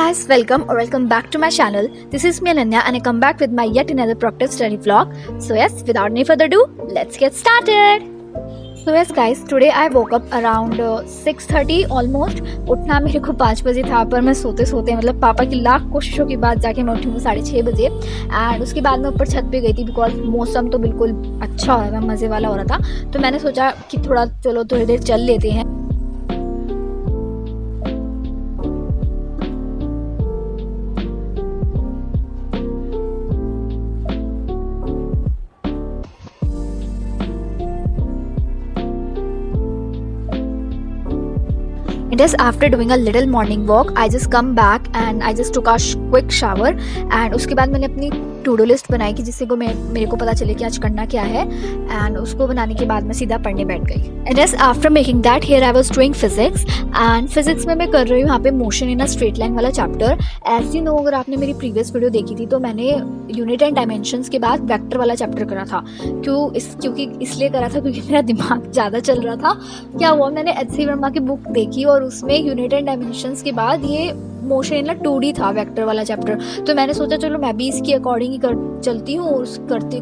guys, welcome back to my channel. This is me Ananya and I come back with my yet another proctor study vlog. So yes, without any further ado, let's get started. So yes guys, today I woke up around 6:30 almost. उठना मेरे को 5 बजे था, पर मैं सोते सोते मतलब पापा की लाख कोशिशों के बाद जाके मैं उठी हूँ 6:30 बजे। एंड उसके बाद मैं ऊपर छत पे गई थी बिकॉज मौसम तो बिल्कुल अच्छा हो रहा था, मज़े वाला हो रहा था। तो मैंने सोचा कि चलो थोड़ी देर चल लेते हैं। It is after doing a little morning walk, I just come back and I just took a quick shower and उसके बाद मैंने अपनी टू डू लिस्ट बनाई कि जिससे को मेरे को पता चले कि आज करना क्या है। एंड उसको बनाने के बाद मैं सीधा पढ़ने बैठ गई। And just after making that here I was doing physics and physics में मैं कर रही हूँ यहाँ पे motion in a straight line वाला चैप्टर। एज यू नो, अगर आपने मेरी प्रीवियस वीडियो देखी थी तो मैंने यूनिट एंड डायमेंशंस के बाद वेक्टर वाला चैप्टर करा था। क्योंकि इसलिए करा था क्योंकि मेरा दिमाग ज़्यादा चल रहा था। क्या हुआ, मैंने एच.सी. वर्मा की बुक देखी और उसमें यूनिट एंड डायमेंशंस के बाद ये मोशन इन 2D था वेक्टर वाला चैप्टर। तो मैंने सोचा चलो मैं भी इसकी अकॉर्डिंग ही चलती हूँ और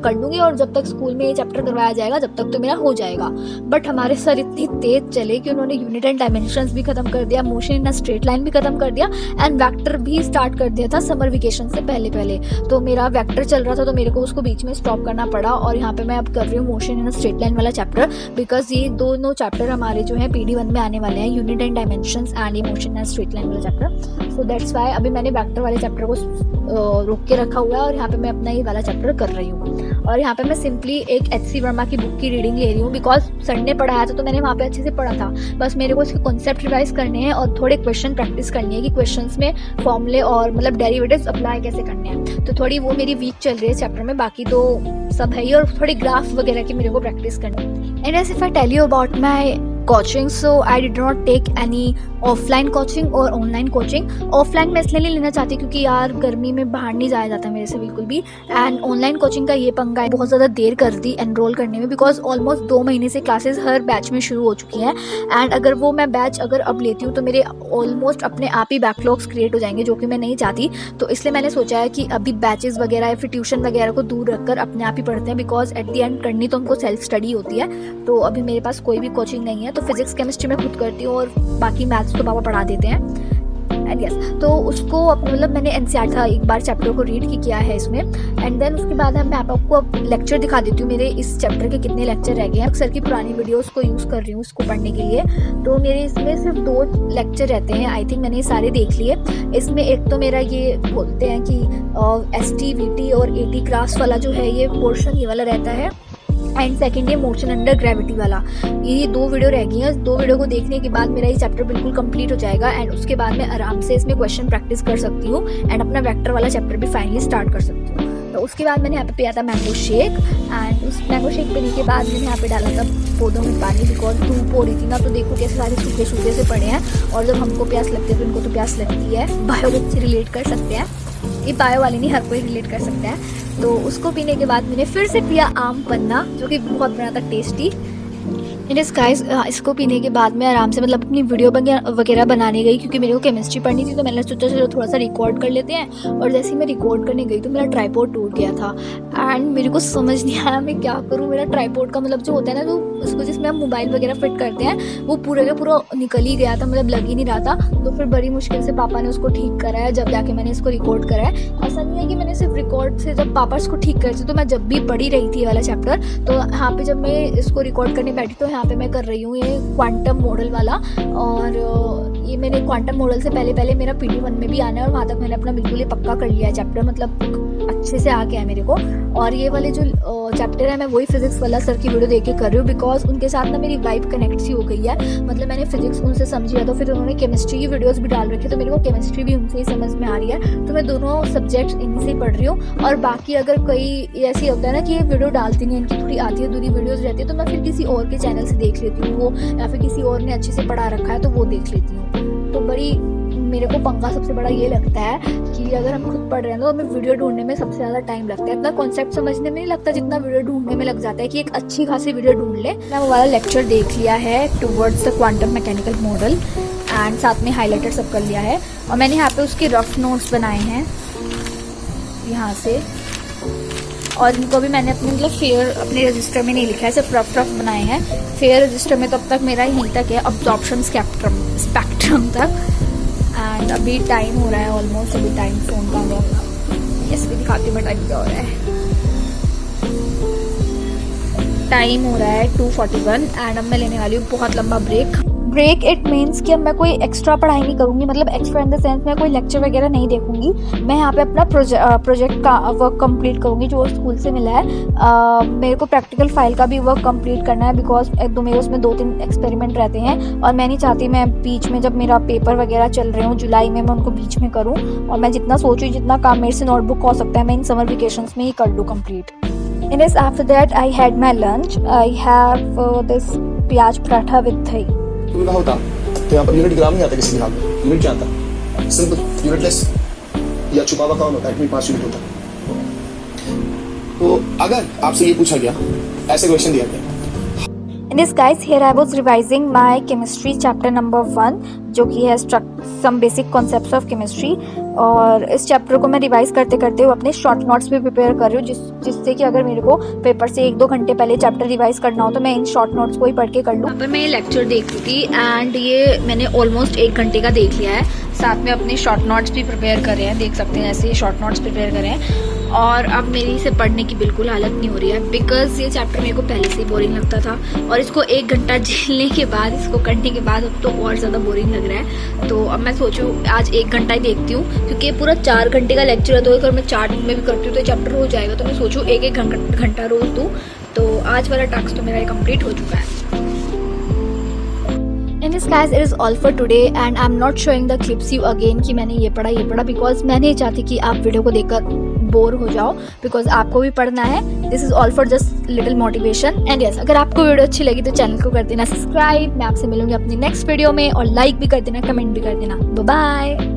कर लूँगी, और जब तक स्कूल में ये चैप्टर करवाया जाएगा जब तक तो मेरा हो जाएगा। बट हमारे सर इतनी तेज चले कि उन्होंने यूनिट एंड डायमेंशंस भी खत्म कर दिया, मोशन इन स्ट्रेट लाइन भी खत्म कर दिया एंड वेक्टर भी स्टार्ट कर दिया था समर वेकेशन से पहले। तो मेरा वेक्टर चल रहा था तो मेरे को उसको बीच में स्टॉप करना पड़ा और यहाँ पे मैं अब कर रही हूँ मोशन इन स्ट्रेट लाइन वाला चैप्टर। बिकॉज ये दोनों चैप्टर हमारे जो है PD1 में आने वाले हैं, यूनिट एंड डायमेंशंस एंड ये मोशन इन स्ट्रेट लाइन वाला चैप्टर। सो दैट्स वाई अभी मैंने वेक्टर वाले चैप्टर को रोक के रखा हुआ है और यहाँ पे मैं अपना ये वाला चैप्टर कर रही हूँ। और यहाँ पे मैं सिंपली एक एच.सी. वर्मा की बुक की रीडिंग ले रही हूँ बिकॉज सर ने पढ़ाया था तो मैंने वहाँ पे अच्छे से पढ़ा था। बस मेरे को इसके कॉन्सेप्ट रिवाइज करने हैं और थोड़े क्वेश्चन प्रैक्टिस करनी है कि क्वेश्चंस में फॉर्मूले और मतलब डेरिवेटिव्स अप्लाई कैसे करने हैं। तो थोड़ी वो मेरी वीक चल रही है चैप्टर में, बाकी तो सब है ही। और थोड़ी ग्राफ वगैरह की मेरे को प्रैक्टिस करनी है। And as if I tell you about my coaching, so I did not take any offline coaching और ऑनलाइन कोचिंग। ऑफलाइन मैं इसलिए नहीं लेना चाहती क्योंकि यार गर्मी में बाहर नहीं जाया जाता मेरे से बिल्कुल भी। एंड ऑनलाइन कोचिंग का ये पंगा है, बहुत ज़्यादा देर कर दी एनरोल करने में बिकॉज ऑलमोस्ट 2 महीने से क्लासेस हर बैच में शुरू हो चुकी हैं। एंड अगर वो मैं बैच अब लेती हूँ तो मेरे ऑलमोस्ट अपने आप ही बैकलॉग्स क्रिएट हो जाएंगे, जो कि मैं नहीं चाहती। तो इसलिए मैंने सोचा है कि अभी बैचेस वगैरह या फिर ट्यूशन वगैरह को दूर रखकर अपने आप ही पढ़ते हैं बिकॉज एट द एंड करनी तो हमको सेल्फ स्टडी होती है। तो अभी मेरे पास कोई भी कोचिंग नहीं है, तो फिजिक्स केमिस्ट्री मैं खुद करती हूँ और बाकी मैथ्स तो पापा पढ़ा देते हैं। एंड यस, तो उसको मतलब मैंने NCERT था एक बार चैप्टर को रीड किया है इसमें। एंड देन उसके बाद मैं आपको लेक्चर दिखा देती हूँ मेरे इस चैप्टर के कितने लेक्चर रह गए हैं। अक्सर की पुरानी वीडियोस को यूज़ कर रही हूँ इसको पढ़ने के लिए। तो मेरे इसमें सिर्फ 2 लेक्चर रहते हैं, आई थिंक मैंने ये सारे देख लिए। इसमें एक तो मेरा ये बोलते हैं कि ST VT और AT क्लास वाला जो है ये पोर्शन ये वाला रहता है। एंड सेकेंड ये मोशन अंडर ग्रेविटी वाला। ये 2 वीडियो रह गई हैं। 2 वीडियो को देखने के बाद मेरा ये चैप्टर बिल्कुल कंप्लीट हो जाएगा एंड उसके बाद मैं आराम से इसमें क्वेश्चन प्रैक्टिस कर सकती हूँ एंड अपना वेक्टर वाला चैप्टर भी फाइनली स्टार्ट कर सकती हूँ। तो उसके बाद मैंने यहाँ पे पिया था मैंगो शेक एंड उस मैंगो शेक पीने के बाद मैंने यहाँ पे डाला था पौधों में पानी बिकॉज धूप हो रही थी ना। तो देखो कैसे सारे सूखे सूखे से पड़े हैं और जब हमको प्यास लगती है तो इनको तो प्यास लगती है। बायो से रिलेट कर सकते हैं, ये बायो वाली नहीं, हर कोई रिलेट कर सकता है। तो उसको पीने के बाद मैंने फिर से पिया आम पन्ना जो कि बहुत बना था टेस्टी। इट इज़ गाइस, इसको पीने के बाद मैं आराम से मतलब अपनी वीडियो वगैरह बनाने गई क्योंकि मेरे को केमिस्ट्री पढ़नी थी। तो मैंने सोचा चलो थोड़ा सा रिकॉर्ड कर लेते हैं। और जैसे ही मैं रिकॉर्ड करने गई तो मेरा ट्राइपॉड टूट गया था एंड मेरे को समझ नहीं आया मैं क्या करूँ। मेरा ट्राइपॉड का मतलब जो होता है ना, जो उसको जिसमें हम मोबाइल वगैरह फिट करते हैं, वो पूरे का पूरा निकल ही गया था, मतलब लग ही नहीं रहा था। तो फिर बड़ी मुश्किल से पापा ने उसको ठीक कराया जब जाके मैंने इसको रिकॉर्ड करा है। ऐसा नहीं है कि मैंने सिर्फ रिकॉर्ड से, जब पापा इसको ठीक करते तो मैं जब भी पढ़ी रही थी ये वाला चैप्टर, तो यहाँ पे जब मैं इसको रिकॉर्ड करने बैठी तो यहाँ पे मैं कर रही हूँ ये क्वांटम मॉडल वाला। और ये मैंने क्वांटम मॉडल से पहले मेरा PD1 में भी आना है और वहाँ तक मैंने अपना बिल्कुल ये पक्का कर लिया है चैप्टर, मतलब अच्छे से आ गया है मेरे को। और ये वाले जो चैप्टर है मैं वही फिजिक्स वाला सर की वीडियो देख के कर रही हूँ बिकॉज उनके साथ ना मेरी वाइब कनेक्ट सी हो गई है। मतलब मैंने फिजिक्स उनसे समझी है तो फिर उन्होंने केमिस्ट्री की वीडियोस भी डाल रखी है, तो मेरे को केमिस्ट्री भी उनसे ही समझ में आ रही है। तो मैं दोनों सब्जेक्ट्स इन्हीं से पढ़ रही हूँ। और बाकी अगर कोई ऐसी होता है ना कि ये वीडियो डालती नहीं है, इनकी थोड़ी आधी अधूरी वीडियोज़ रहती है, तो मैं फिर किसी और के चैनल से देख लेती हूँ वो, या फिर किसी और ने अच्छे से पढ़ा रखा है तो वो देख लेती हूँ। तो बड़ी मेरे को पंगा सबसे बड़ा ये लगता है कि अगर हम खुद पढ़ रहे हैं तो हमें वीडियो ढूंढने में सबसे ज़्यादा टाइम लगता है। इतना कॉन्सेप्ट समझने में नहीं लगता जितना वीडियो ढूंढने में लग जाता है कि एक अच्छी खासी वीडियो ढूंढ ले। मैं वो वाला लेक्चर देख लिया है towards the quantum mechanical model and साथ में हाइलाइटर सब कर लिया है। और मैंने यहाँ पे उसके रफ नोट्स बनाए हैं यहाँ से, और इनको भी मैंने अपने मतलब फेयर अपने रजिस्टर में नहीं लिखा है, सिर्फ रफ बनाए हैं। फेयर रजिस्टर में तो अब तक मेरा यहीं तक है, अब्जॉर्प्शन स्पेक्ट्रम तक। एंड अभी टाइम हो रहा है ऑलमोस्ट, अभी टाइम फोन का होगा, ऐसे भी दिखाती हूँ मैं टाइम क्या हो रहा है। टाइम हो रहा है 2:41 एंड अब मैं लेने वाली हूँ बहुत लंबा ब्रेक। इट मीन्स कि अब मैं कोई एक्स्ट्रा पढ़ाई नहीं करूँगी, मतलब एक्स्ट्रा इन द सेंस मैं कोई लेक्चर वगैरह नहीं देखूंगी। मैं यहाँ पे अपना प्रोजेक्ट का वर्क कंप्लीट करूँगी जो स्कूल से मिला है। मेरे को प्रैक्टिकल फाइल का भी वर्क कंप्लीट करना है, बिकॉज मेरे उसमें 2-3 एक्सपेरिमेंट रहते हैं और मैं नहीं चाहती मैं बीच में जब मेरा पेपर वगैरह चल रहे हूँ जुलाई में, मैं उनको बीच में करूँ। और मैं जितना सोचूँ जितना काम मेरे से नोटबुक हो सकता है मैं इन समर वेकेशंस में ही कर लूँ complete. And yes, after that I had my lunch. I have this प्याज पराठा with दही। तुम्हें कहा होता तो यहाँ पर यूनिट ग्राम नहीं आता किसी भी हाल में। यूनिट क्या आता? सिंपल यूनिटलेस या छुपा हुआ कौन होता है? 5 यूनिट होता है। तो अगर आपसे ये पूछा गया, ऐसे क्वेश्चन दिया गया। In this guys, here I was revising my chemistry chapter number 1 जो कि है some basic concepts of chemistry। और इस चैप्टर को मैं रिवाइज करते करते हुए अपने शॉर्ट नोट्स भी प्रिपेयर कर रही हूँ, जिससे कि अगर मेरे को पेपर से 1-2 घंटे पहले चैप्टर रिवाइज करना हो तो मैं इन शॉर्ट नोट्स को ही पढ़ के कर लूँ। यहाँ पर मैं ये लेक्चर देख रही थी एंड ये मैंने ऑलमोस्ट 1 घंटे का देख लिया है। साथ में अपने शॉर्ट नोट्स भी प्रिपेयर करे हैं, देख सकते हैं ऐसे शॉर्ट नोट्स प्रिपेयर करे हैं। और अब मेरी इसे पढ़ने की बिल्कुल हालत नहीं हो रही है, बिकॉज ये चैप्टर मेरे को पहले से ही बोरिंग लगता था और इसको 1 घंटा झेलने के बाद, इसको करने के बाद अब तो और ज़्यादा बोरिंग लग रहा है। तो अब मैं सोचूं आज 1 घंटा ही देखती हूँ, क्योंकि ये पूरा 4 घंटे का लेक्चर है, तो अगर मैं 4 दिन में भी करती हूँ तो चैप्टर हो जाएगा। तो मैं सोचूं 1-1 घंटा रोज दूँ। तो आज वाला टास्क तो मेरा कंप्लीट हो चुका है। And this guys, it is all for today and I'm not showing the clips you again कि मैंने ये पढ़ा because मैं नहीं चाहती कि आप वीडियो को देखकर बोर हो जाओ, बिकॉज आपको भी पढ़ना है। This is all for just little motivation. And yes, अगर आपको वीडियो अच्छी लगी तो चैनल को कर देना सब्सक्राइब। मैं आपसे मिलूंगी अपनी नेक्स्ट वीडियो में, और लाइक भी कर देना, कमेंट भी कर देना। Bye bye.